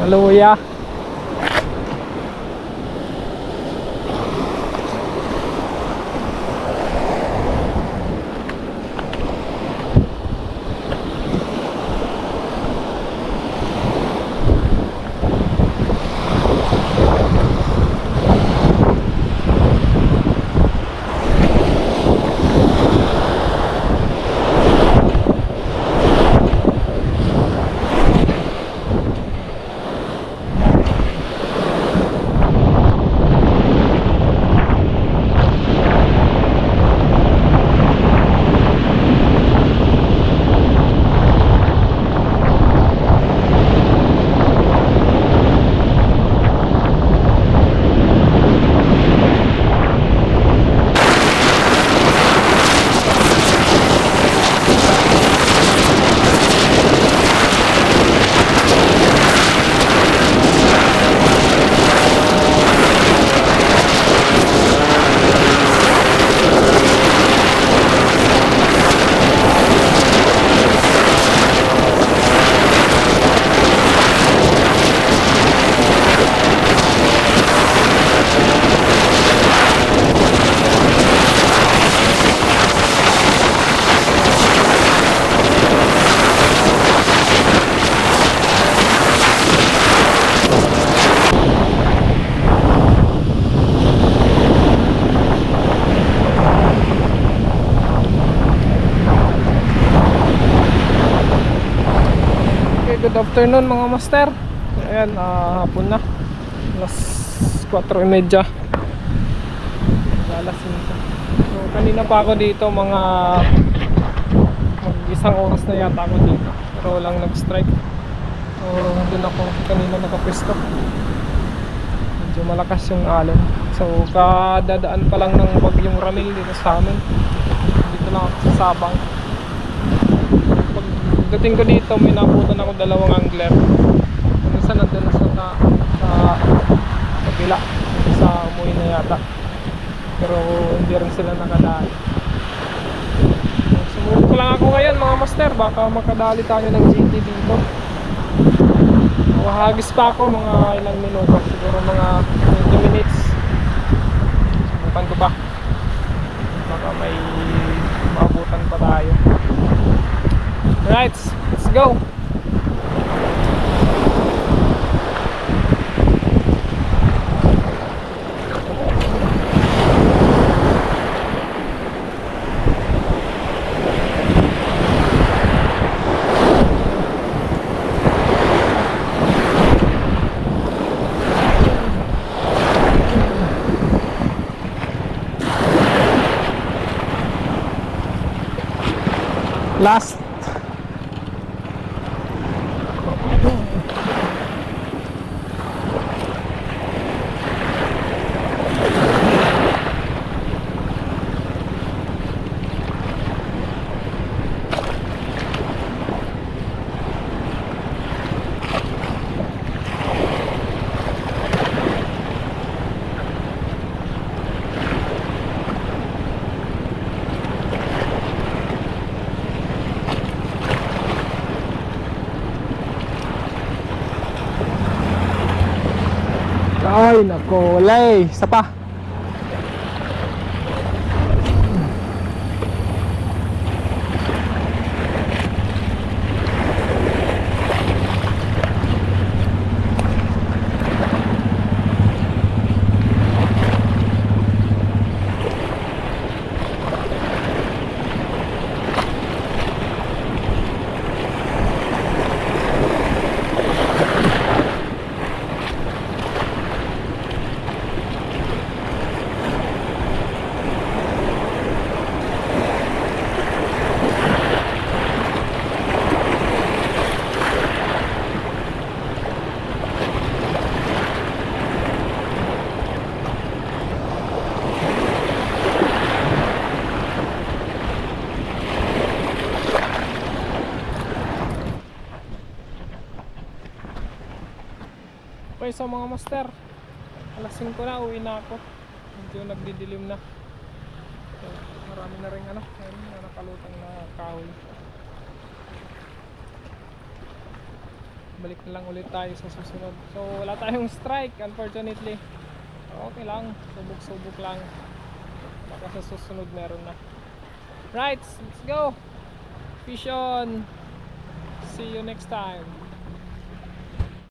Luya. Good afternoon mga master. Ayan, hapon na. Alas 4:30. Alas 5. So kanina pa ako dito, mga isang oras na yata ako dito. Pero walang nag-strike. So doon ako kanina nakapwesto. Medyo malakas yung alon. So kadadaan pa lang ng bagyong Ramil dito sa amin. Dito lang ako sa Sabang. Pagdating ko dito, may nabutan ako dalawang angler. Yung isa nandun sa kabila, sa umuwi na yata, pero hindi rin sila nakadali. Sumubok lang ako ngayon mga master, baka makadali tayo ng GT dito. Mahagis pa ako mga ilang minuto, siguro mga 20 minutes. Subukan ko pa, baka may maabutan pa tayo. Alright, let's go. Last. Ay, nako, walay. Isa pa. Okay, so mga master, alas 5 na, uwi na ako. Medyo nagdidilim na. So, marami na rin ayun, nakalutang na kahoy. balik na lang ulit tayo sa susunod. So wala tayong strike unfortunately. Okay lang, subok-subok lang. Baka sa susunod meron na. Right, let's go. Fish on. See you next time.